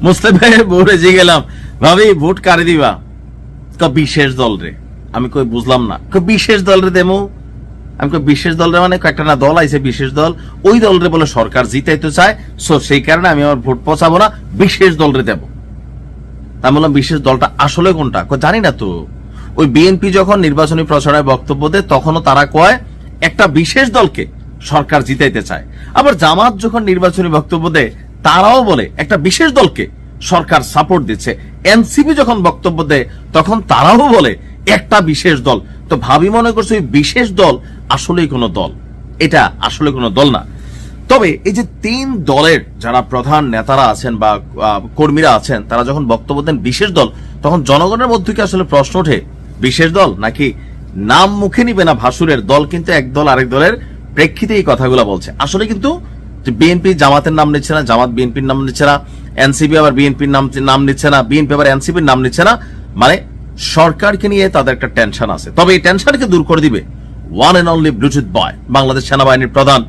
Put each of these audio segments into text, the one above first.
মুসলিম ভাইয়ের ভোটে যে গেলাম, ভাবি ভোট কারে দিবা? বিশেষ দল রে। আমি কই বুঝলাম না। বিশেষ দল রে দেমু। আমি কই বিশেষ দল রে মানে কয়েকটা না দল আইছে বিশেষ দল, ওই দল রে বলে সরকার জিতাইতে চায়, সো সেই কারণে আমি আমার ভোট পচাবো না, বিশেষ দল রে দেব। আমি বললাম বিশেষ দলটা আসলে কোনটা? জানি না তো। ওই বিএনপি যখন নির্বাচনী প্রচারণায় বক্তব্য দেয় তখনও তারা কয় একটা বিশেষ দলকে সরকার জিতাইতে চায়। আবার জামাত যখন নির্বাচনী বক্তব্য দেয় তারাও বলে একটা বিশেষ দলকে সরকার সাপোর্ট দিচ্ছে। এনসিপি যখন বক্তব্য দেয় তখন তারাও বলে একটা বিশেষ দল। তো ভাবি মনে করছে ওই বিশেষ দল আসলেই কোনো দল, এটা আসলে কোনো দল না। তবে এই যে তিন দলের যারা প্রধান নেতারা আছেন বা কর্মীরা আছেন তারা যখন বক্তব্য দেন বিশেষ দল, তখন জনগণের মধ্যে কি আসলে প্রশ্ন ওঠে বিশেষ দল নাকি নাম মুখে নিবে না ভাসুরের দল কিন্তু এক দল আরেক দলের প্রেক্ষিতে এই কথাগুলো বলছে। আসলে কিন্তু বিএনপি জামাতের নাম নিচ্ছে না, জামাত বিএনপির নাম নিচ্ছে না, এনসিপি আবার বিএনপির নাম নিচ্ছে না, বিএনপি আবার এনসিপির নাম নিচ্ছে না। মানে সরকারকে নিয়ে তাদের একটা টেনশন আছে। তবে এই টেনশনকে দূর করে দিবে ওয়ান এন্ড অনলি ব্লুটুথ বয়, বাংলাদেশ সেনাবাহিনীর প্রধান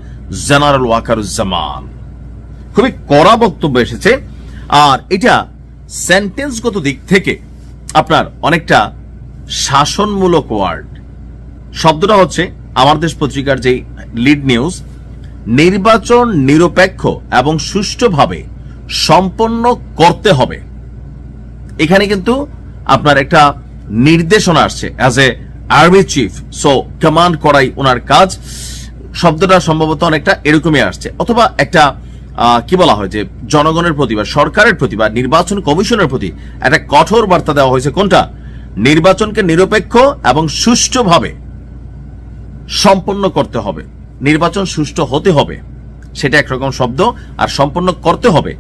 জেনারেল ওয়াকারুজ্জামান। খুবই কড়া বক্তব্য এসেছে। আর এটা সেন্টেন্সগত দিক থেকে আপনার অনেকটা শাসনমূলক ওয়ার্ড। শব্দটা হচ্ছে আমার দেশ পত্রিকার যে লিড নিউজ, নির্বাচন নিরপেক্ষ এবং সুষ্ঠুভাবে সম্পন্ন করতে হবে। এখানে কিন্তু আপনার একটা নির্দেশনা আসছে as a army chief, so command করাই ওনার কাজ। শব্দটা সম্ভবত অনেকটা এরকমই আসছে। অথবা একটা কি বলা হয় যে জনগণের প্রতি বা সরকারের প্রতি বা নির্বাচন কমিশনের প্রতি একটা কঠোর বার্তা দেওয়া হয়েছে। কোনটা? নির্বাচনকে নিরপেক্ষ এবং সুষ্ঠুভাবে সম্পন্ন করতে হবে। নির্বাচন সুষ্ঠু হতে হবে, সেটা একরকম শব্দ, আর সম্পন্ন করতে হবে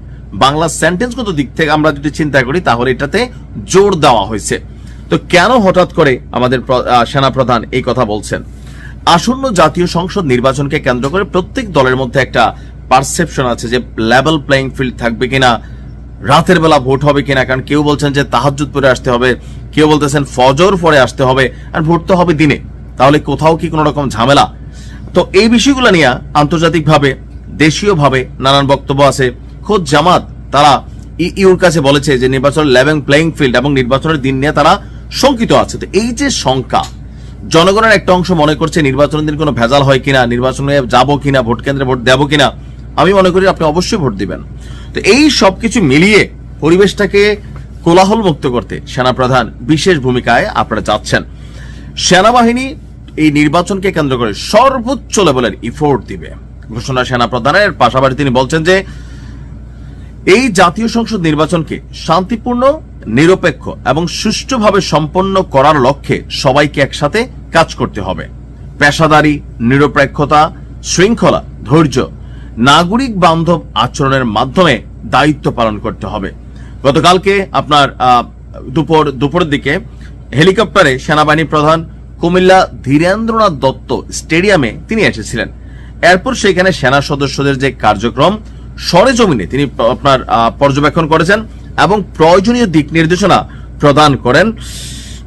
বাংলা সেন্টেন্সগত দিক থেকে আমরা যদি চিন্তা করি তাহলে এটাতে জোর দেওয়া হয়েছে। তো কেন হঠাৎ করে আমাদের সেনাপ্রধান এই কথা বলছেন? আসন্ন জাতীয় সংসদ নির্বাচনকে কেন্দ্র করে প্রত্যেক দলের মধ্যে একটা পারসেপশন আছে যে লেভেল প্লেইং ফিল্ড থাকবে কিনা, রাতের বেলা ভোট হবে কিনা। কারণ কেউ বলছেন যে তাহাজ্জুদ পরে আসতে হবে, কেউ বলতেছেন ফজর পরে আসতে হবে, আর ভোট তো হবে দিনে। তাহলে কোথাও কি কোনো রকম ঝামেলা? তো এই বিষয়গুলো নিয়ে আন্তর্জাতিকভাবে দেশীয়ভাবে নানান বক্তব্য আছে। খোদ জামাত তারা ইউর কাছে বলেছে যে নির্বাচনের লেভেল প্লেইং ফিল্ড এবং নির্বাচনের দিন নিয়ে তারা শঙ্কিত আছে। তো এই যে শঙ্কা, জনগণের একটা অংশ মনে করছে নির্বাচনের দিন কোনো ভেজাল হয় কিনা, নির্বাচনে যাবো কিনা, ভোট কেন্দ্রে ভোট দেবো কিনা। আমি মনে করি আপনি অবশ্যই ভোট দিবেন। তো এই সবকিছু মিলিয়ে পরিবেশটাকে কোলাহল মুক্ত করতে সেনাপ্রধান বিশেষ ভূমিকায় আপনারা যাচ্ছেন। সেনাবাহিনী এই নির্বাচনকে কেন্দ্র করে সর্বোচ্চ লেভেলের ইফোর্ট দিবে ঘোষণা সেনাপ্রধানের। পাশাপাশি তিনি বলছেন যে এই জাতীয় সংসদ নির্বাচনকে শান্তিপূর্ণ, নিরপেক্ষ এবং সুষ্ঠুভাবে সম্পন্ন করার লক্ষ্যে সবাইকে একসাথে কাজ করতে হবে। পেশাদারি, নিরপেক্ষতা, শৃঙ্খলা, ধৈর্য, নাগরিক বান্ধব আচরণের মাধ্যমে দায়িত্ব পালন করতে হবে। গতকালকে আপনার দুপুরের দিকে হেলিকপ্টারে সেনাবাহিনী প্রধান কুমিল্লা ধীরেন্দ্রনাথ দত্ত স্টেডিয়ামে তিনি এসেছিলেন। এরপর সেখানে সেনা সদস্যদের যে কার্যক্রম সরেজমিনে তিনি আপনার পর্যবেক্ষণ করেছেন এবং প্রয়োজনীয় দিক নির্দেশনা প্রদান করেন।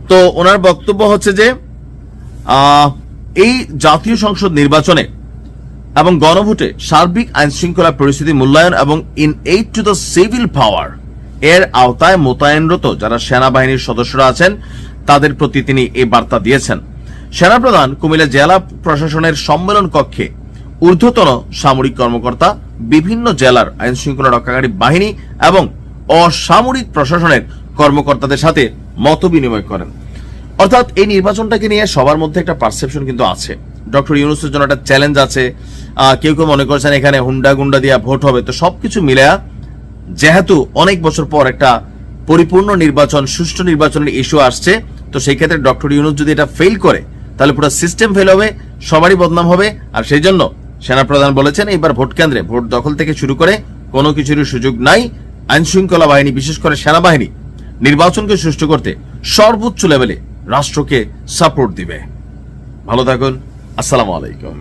তো ওনার বক্তব্য হচ্ছে যে এই জাতীয় সংসদ নির্বাচনে এবং গণভোটে সার্বিক আইন শৃঙ্খলা পরিস্থিতি মূল্যায়ন এবং in aid to the civil পাওয়ার এর আওতায় মোতায়েনরত যারা সেনাবাহিনীর সদস্যরা আছেন তাদের প্রতি তিনি এই বার্তা দিয়েছেন। সেনাপ্রধান কুমিল্লা জেলা প্রশাসনের সম্মেলন কক্ষে ঊর্ধ্বতন সামরিক কর্মকর্তা, বিভিন্ন জেলার আইন শৃঙ্খলা রক্ষাকারী বাহিনী এবং অসামরিক প্রশাসনের কর্মকর্তাদের সাথে মত বিনিময় করেন। অর্থাৎ এই নির্বাচনটাকে নিয়ে সবার মধ্যে একটা পারসেপশন কিন্তু আছে। ডক্টর ইউনূসের জন্য একটা চ্যালেঞ্জ আছে। কেউ কেউ মনে করছেন এখানে হুন্ডা গুন্ডা দিয়া ভোট হবে। তো সবকিছু মিলে যেহেতু অনেক বছর পর একটা পরিপূর্ণ নির্বাচন, সুষ্ঠু নির্বাচনের ইস্যু আসছে, তো সেই ক্ষেত্রে ডক্টর ইউনূস যদি এটা ফেল করে তাহলে পুরো সিস্টেম ফেল হবে, সবারই বদনাম হবে। আর সেই জন্য সেনাপ্রধান বলেছেন এবার ভোট কেন্দ্রে ভোট দখল থেকে শুরু করে কোনো কিছুরই সুযোগ নাই। আইন শৃঙ্খলা বাহিনী, বিশেষ করে সেনাবাহিনী নির্বাচনকে সুষ্ঠু করতে সর্বোচ্চ লেভেলে রাষ্ট্রকে সাপোর্ট দিবে। ভালো থাকুন। আসসালামু আলাইকুম।